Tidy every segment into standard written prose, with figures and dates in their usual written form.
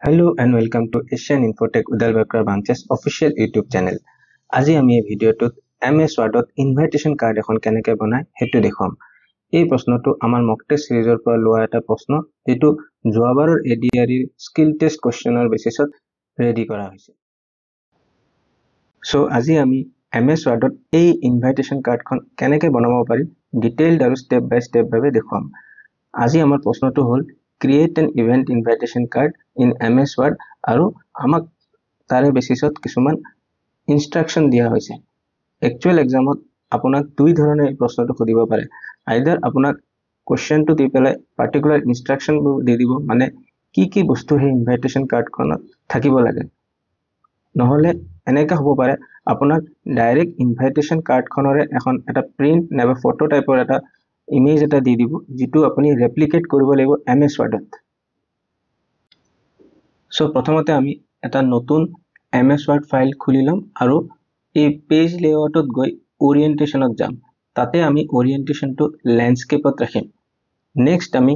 Hello and welcome to Asian Infotech Udal Bakra Branches official YouTube channel. আজি আমি এই ভিডিওটোত MS Wordত invitation card এখন কেনেকৈ বনায় হেতু দেখাম। এই প্ৰশ্নটো আমাৰ মক টেষ্ট সিৰিজৰ পৰা লোৱা এটা প্ৰশ্ন যেটো যোৱাবাৰৰ ADRE স্কিল টেষ্ট কোৱেশ্চনৰ বেচিছত ৰেডি কৰা হৈছে। সো আজি আমি MS Wordত এই ইনভাইটেশন কাৰ্ডখন কেনেকৈ বনাব পাৰি ডিটেইলড আৰু স্টেপ বাই স্টেপ ভাবে দেখাম। আজি আমাৰ প্ৰশ্নটো হ'ল create an event invitation card in MS Word আৰু আমাক তাৰে বেচিছত কিছুমান ইনস্ট্ৰাকশন দিয়া হৈছে। একচুয়াল এক্সামত আপোনাক দুই ধৰণে এই প্ৰশ্নটো খুদিব পাৰে। আইদাৰ আপোনাক কোৱেশ্চনটো দি পেলাই পাৰ্টিকুলাৰ ইনস্ট্ৰাকশন দি দিব মানে কি বস্তু হে ইনভাইটেশন কাৰ্ডখনত থাকিব লাগে। নহলে এনেকা হ'ব পাৰে আপোনাক ডাইৰেক্ট ইনভাইটেশন কাৰ্ডখনৰে এখন এটা প্ৰিন্ট নাইবা ফটো টাইপৰ এটা ইমেজ এটা দি দিব যেটো আপুনি ৰেপ্লিকেট কৰিব লাগিব MS Wordত। সো প্ৰথমতে আমি এটা নতুন MS Word ফাইল খুলি লম আৰু এই পেজ লেআউটত গৈ ওৰিয়েন্টেশনত যাম। তাতে আমি ওৰিয়েন্টেশনটো ল্যান্ডস্কেপত ৰাখিম। নেক্সট আমি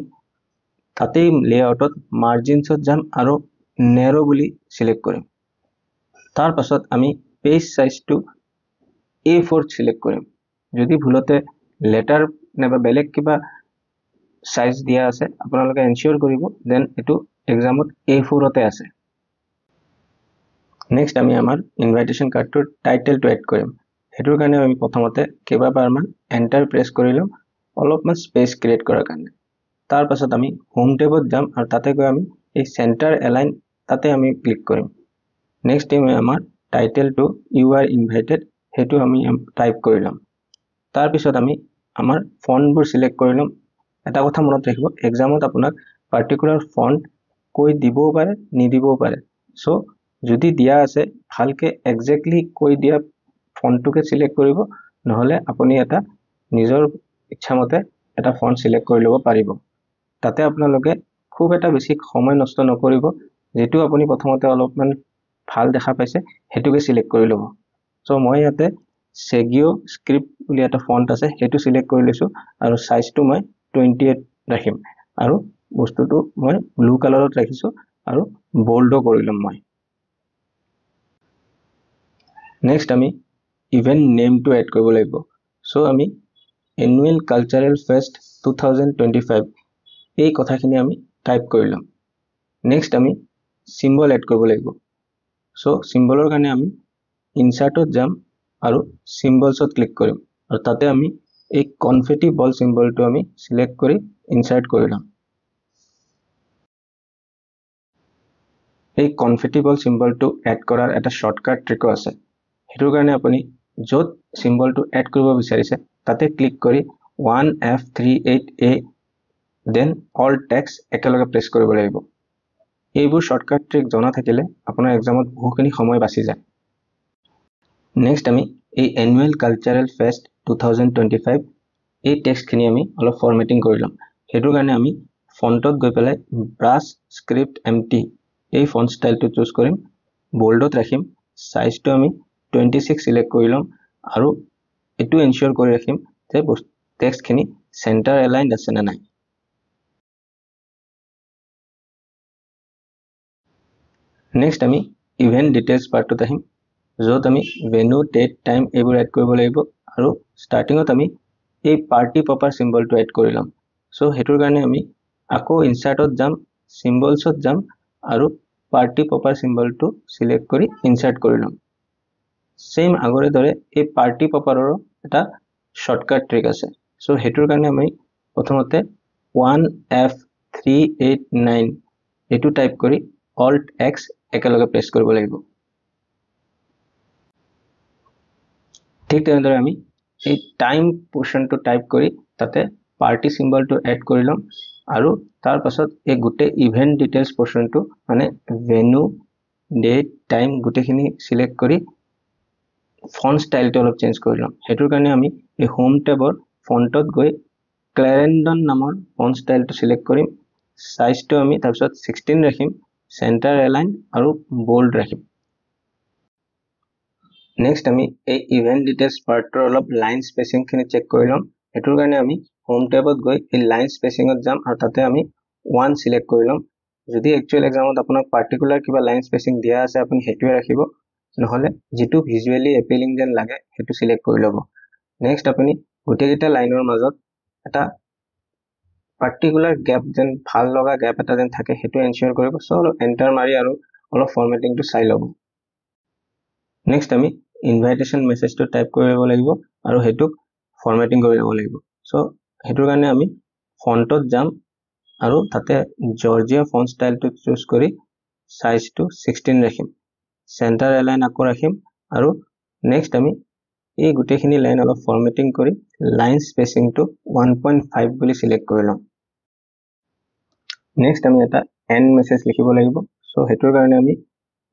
তাতে লেআউটত মাৰ্জিনছত যাম আৰু নেৰো বুলি সিলেক্ট কৰিম। তাৰ পাছত আমি পেজ সাইজটো A4 সিলেক্ট কৰিম। যদি ভুলতে লেটাৰ নেবা বেলেগ কিবা সাইজ দিয়া আছে আপোনালোকে এনশিওৰ কৰিব দেন এটো এক্সামত A4 তে আছে। নেক্সট আমি আমাৰ ইনভাইটেশন কাৰ্ডৰ টাইটেলটো এড কৰিম। হেতুৰ কাৰণে আমি প্ৰথমতে কেইবাবাৰমান এন্টাৰ প্ৰেছ কৰি লম অলপমান স্পেস ক্ৰিয়েট কৰাৰ কাৰণে। তাৰ পাছত আমি হোম টেবত যাম আৰু তাতে গৈ আমি এই সেন্টাৰ এলাইন তাতে আমি ক্লিক কৰিম। নেক্সট আমি আমাৰ টাইটেলটো ইউ আৰ ইনভাইটেড হেতু আমি টাইপ কৰি লম। তাৰ পিছত আমি আমাৰ ফন্টবোৰ সিলেক্ট কৰি লম। এটা কথা মনত ৰাখিব এক্সামত আপোনাক পাৰ্টিকুলাৰ ফন্ট কৈ দিবও পাৰে নিদিবও পাৰে। সো যদি দিয়া আছে ভালকে এক্স্যাক্টলি কৈ দিয়া ফন্টটোকে সিলেক্ট কৰিব নহলে আপুনি এটা নিজৰ ইচ্ছামতে এটা ফন্ট সিলেক্ট কৰি লব পাৰিব। তাতে আপোনালোকে খুব এটা বেছি সময় নষ্ট নকৰিব যেটো আপুনি প্ৰথমতে অলপমান ভাল দেখা পাইছে হেতুকে সিলেক্ট কৰি লব। সো মই ইয়াতে সেগিও স্ক্ৰিপ্ট বুলি এটা ফন্ট আছে হেতু সিলেক্ট কৰি লৈছো আৰু সাইজটো মই 28 ৰাখিম আৰু বস্তুটো মই ব্লু কালাৰত ৰাখিছো আৰু বোল্ডও কৰি লম মই। নেক্সট আমি ইভেন্ট নেমটো এড কৰিব লাগিব। সো আমি এনুৱেল কালচাৰেল ফেষ্ট 2025 এই কথাখিনি আমি টাইপ কৰি লম। নেক্সট আমি সিম্বল এড কৰিব লাগিব। সো সিম্বলৰ কাৰণে আমি ইনসাৰ্টত যাম আৰু সিম্বলছত ক্লিক কৰিম আৰু তাতে আমি এই কনফেটি বল সিম্বলটো আমি সিলেক্ট কৰি ইনসাৰ্ট কৰি লম। এই কনফেটি বল সিম্বলটো এড কৰাৰ এটা শৰ্টকাট ট্ৰিকো আছে। হেতুৰ কাৰণে আপুনি যত সিম্বলটো এড কৰিব বিচাৰিছে তাতে ক্লিক কৰি 1F38A দেন অল টেক্সট একেলগে প্ৰেছ কৰিব লাগিব। এইবোৰ শৰ্টকাট ট্ৰিক জনা থাকিলে আপোনাৰ এক্সামত বহুখিনি সময় বাচি যায়। নেক্সট আমি এই এনুৱেল কালচাৰেল ফেষ্ট 2025 এই টেক্সটখিনি আমি অলপ ফৰমেটিং কৰি লম। হেতুৰ কাৰণে আমি ফন্টত গৈ পেলাই ব্ৰাছ স্ক্ৰিপ্ট এমটি এই ফন্ট ষ্টাইলটো চুজ কৰিম, বোল্ডত ৰাখিম, সাইজটো আমি 26 সিলেক্ট কৰি লম আৰু এটো এনশিওৰ কৰি ৰাখিম যে টেক্সটখিনি সেন্টাৰ এলাইনড আছে না নাই। নেক্সট আমি ইভেন্ট ডিটেইলছ পাৰ্টত আহিম যত আমি ভেন্যু ডেট টাইম এইবোৰ এড কৰিব লাগিব আৰু ষ্টাৰ্টিংত আমি এই পাৰ্টি পপাৰ সিম্বলটো এড কৰি লম। সো হেতুৰ কাৰণে আমি আকৌ ইনসাৰ্টত যাম, সিম্বলছত যাম আৰু পাৰ্টি পপাৰ সিম্বলটো সিলেক্ট কৰি ইনসাৰ্ট কৰি লম। সেম আগৰে দৰে এই পাৰ্টি পপাৰৰ এটা শৰ্টকাট ট্ৰিক আছে। সো হেতুৰ কাৰণে আমি প্ৰথমতে 1F389 এটো টাইপ কৰি Alt X একেলগে প্ৰেছ কৰিব লাগিব। ঠিক তেনেদৰে আমি এই টাইম পোৰ্শনটো টাইপ কৰি তাতে পাৰ্টি সিম্বলটো এড কৰি লম আৰু তাৰ পাছত এই গুটে ইভেন্ট ডিটেইলছ পোৰ্শনটো মানে ভেন্যু ডেট টাইম গুটেখিনি সিলেক্ট কৰি ফন্ট ষ্টাইলটো অলপ চেঞ্জ কৰি লম। হেতুৰ কাৰণে আমি এই হোম টেবৰ ফন্টত গৈ ক্লাৰেণ্ডন নামৰ ফন্ট ষ্টাইলটো সিলেক্ট কৰিম, সাইজটো আমি তাৰপিছত 16 ৰাখিম, সেন্টাৰ এলাইন আৰু বোল্ড ৰাখিম। নেক্সট আমি এই ইভেন্ট ডিটেইলছ পাৰ্টৰ অলপ লাইন স্পেচিং খিনি চেক কৰি লম। হেতুৰ কাৰণে আমি হোম টেবত গৈ এই লাইন স্পেচিংত যাম আৰু তাতে আমি 1 সিলেক্ট কৰি লম যদি একচুৱেল এক্সামত আপোনাক পাৰ্টিকুলাৰ কিবা লাইন স্পেচিং দিয়া আছে আপুনি হেতুৱে ৰাখিব নহলে যেটো ভিজুৱেলি এপিলিং যেন লাগে হেতু সিলেক্ট কৰি লব নেক্সট আপুনি গোটেইটা লাইনৰ মাজত এটা পাৰ্টিকুলাৰ গ্যাপ যেন ভাল লগা গ্যাপ এটা যেন থাকে হেতু এনশিওৰ কৰিব সো এন্টাৰ মাৰি আৰু অলপ ফৰমেটিং টু চাই লব নেক্সট আমি ইনভাইটেশন মেছেজটো টাইপ কৰিব লাগিব আৰু হেতু ফৰমেটিং কৰি লব লাগিব সো হেতুৰ কাৰণে আমি ফন্টত যাম আৰু তাতে জৰ্জিয়া ফন্ট ষ্টাইলটো চুজ কৰি সাইজটো 16 ৰাখিম সেন্টাৰ এলাইন আকৌ ৰাখিম আৰু নেক্সট আমি এই গুটেখিনি লাইন অলপ ফৰমেটিং কৰি লাইন স্পেচিংটো 1.5 বুলি সিলেক্ট কৰি লম নেক্সট আমি এটা এন্ড মেছেজ লিখিব লাগিব সো হেতুৰ কাৰণে আমি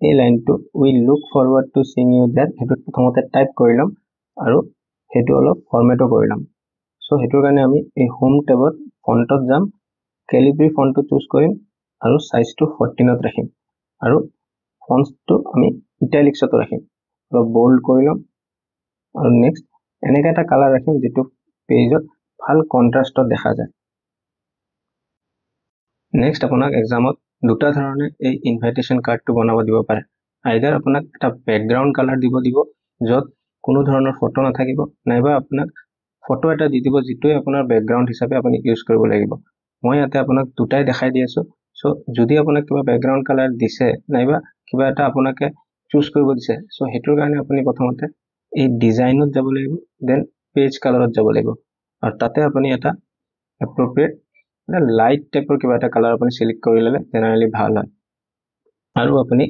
এই লাইনটো we look forward to seeing you that হেতু প্ৰথমতে টাইপ কৰি লম আৰু হেতু অলপ ফৰমেটো কৰি লম সো হেতুৰ কাৰণে আমি এই হোম টেবত ফন্টত যাম ক্যালিব্ৰি ফন্টটো চুজ কৰিম আৰু সাইজটো 14ত ৰাখিম আৰু ফন্টটো আমি ইটালিক্সত ৰাখিম অলপ বোল্ড কৰি লম আৰু নেক্সট এনেকা এটা কালাৰ ৰাখিম যেটো পেজত ভাল কন্ট্ৰাষ্টত দেখা যায় নেক্সট আপোনাক এক্সামত দুটা ধৰণে এই ইনভাইটেশন কাৰ্ডটো বনাব দিব পাৰে আইদাৰ আপোনাক এটা ব্যাকগ্ৰাউণ্ড কালাৰ দিব যত কোনো ধৰণৰ ফটো নাথাকিব নাইবা আপোনাক ফটো এটা দি দিব যেটোই আপোনাৰ ব্যাকগ্ৰাউণ্ড হিচাপে আপুনি ইউজ কৰিব লাগিব মই ইয়াতে আপোনাক দুটাই দেখাই দি আছো সো যদি আপোনাক কিবা ব্যাকগ্ৰাউণ্ড কালাৰ দিছে নাইবা কিবা এটা আপোনাকে চুজ কৰিব দিছে সো হেতুৰ কাৰণে আপুনি প্ৰথমতে এই ডিজাইনত যাব লাগিব দেন পেজ কালাৰত যাব লাগিব আৰু তাতে আপুনি এটা এপ্ৰোপ্ৰিয়েট লাইট টাইপৰ কিবা এটা কালাৰ আপুনি সিলেক্ট কৰি ললে জেনাৰেলি ভাল হয় আৰু আপুনি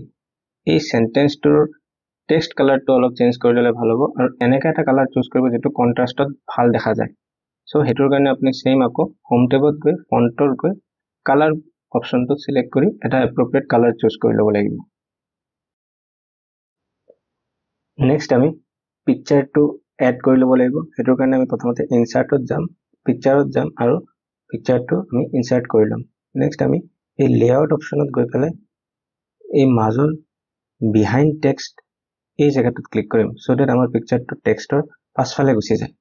এই সেন্টেন্সটোৰ টেক্সট কালাৰটো অলপ চেঞ্জ কৰি ললে ভাল হ'ব আৰু এনেকা এটা কালাৰ চুজ কৰিব যেটো কন্ট্ৰাষ্টত ভাল দেখা যায় সো হেতুৰ কাৰণে আপুনি সেম আকৌ হোম টেবত গৈ ফন্টৰ গৈ কালাৰ অপশনটো সিলেক্ট কৰি এটা এপ্ৰোপ্ৰিয়েট কালাৰ চুজ কৰি লব লাগিব নেক্সট আমি পিকচাৰটো এড কৰি লব লাগিব হেতুৰ কাৰণে আমি প্ৰথমতে ইনসাৰ্টত যাম পিকচাৰত যাম আৰু পিকচাৰটো আমি ইনসাৰ্ট কৰি লম নেক্সট আমি এই লেআউট অপশনত গৈ পেলাই এই মাজৰ বিহাইণ্ড টেক্সট এই জায়গাটোত ক্লিক কৰিম সো দ্যাট আমাৰ পিকচাৰটো টেক্সটৰ পাছফালে গুচি যায়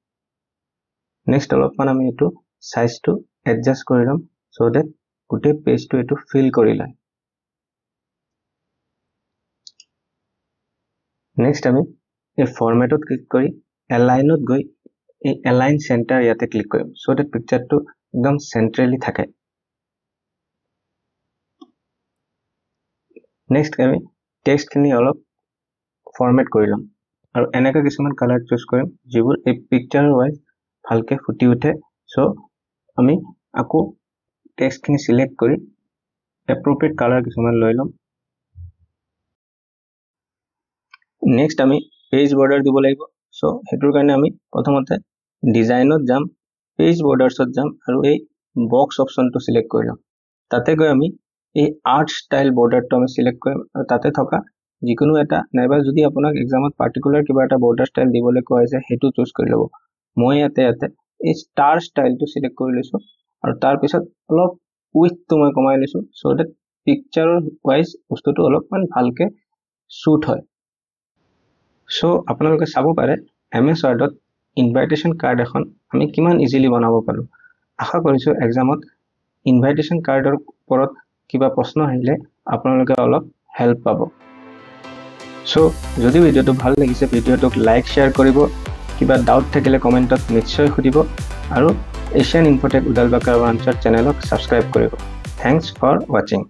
নেক্সট অলপমান আমি এটো সাইজটো এডজাস্ট কৰি লম সো দ্যাট গোটেই পেজটো এটো ফিল কৰি লয় নেক্সট আমি এই ফৰমেটত ক্লিক কৰি এলাইনত গৈ এই এলাইন সেন্টাৰ ইয়াতে ক্লিক কৰিম সো দ্যাট পিকচাৰটো একদম সেন্ট্ৰেলি থাকে নেক্সট আমি টেক্সটখিনি অলপ ফৰমেট কৰি লম আৰু এনেকা কিছুমান কালাৰ চুজ কৰিম যিবোৰ এই পিকচাৰৰ ওয়াইজ ভালকে ফুটি উঠে সো আমি আকৌ টেক্সটখিনি সিলেক্ট কৰি এপ্ৰোপ্ৰিয়েট কালাৰ কিছুমান লৈ লম নেক্সট আমি পেজ বৰ্ডাৰ দিব লাগিব সো হেতুৰ কাৰণে আমি প্ৰথমতে ডিজাইনত যাম পেজ বৰ্ডাৰছত যাম আৰু এই বক্স অপশনটো সিলেক্ট কৰি লম তাতে গৈ আমি এই আৰ্ট ষ্টাইল বৰ্ডাৰটো আমি সিলেক্ট কৰিম আৰু তাতে থকা যিকোনো এটা নাইবা যদি আপোনাক এক্সামত পাৰ্টিকুলাৰ কিবা এটা বৰ্ডাৰ ষ্টাইল দিবলৈ কোৱা হৈছে হেতু চুজ কৰি লব মই ইয়াতে এই ষ্টাৰ ষ্টাইলটো সিলেক্ট কৰি লৈছো আৰু তাৰ পিছত অলপ উইডথটো মই কমাই লৈছো সো দ্যাট পিকচাৰৰ ওয়াইজ বস্তুটো অলপমান ভালকে শুট হয় সো আপোনালোকে চাব পাৰে এমএছ ওয়াৰ্ডত ইনভাইটেশন কাৰ্ড এখন আমি কিমান ইজিলি বনাব পাৰো আশা কৰিছো এক্সামত ইনভাইটেশন কাৰ্ডৰ ওপৰত কিবা প্ৰশ্ন আহিলে আপোনালোকে অলপ হেল্প পাব সো যদি ভিডিওটো ভাল লাগিছে ভিডিওটোক লাইক শেয়াৰ কৰিব কিবা ডাউট থাকিলে কমেন্টত নিশ্চয় খুদিব আৰু এছিয়ান ইনফোটেক উদালবাকাৰ ব্ৰাঞ্চৰ চেনেলক সাবস্ক্ৰাইব কৰিব থ্যাঙ্কস ফৰ ওয়াচিং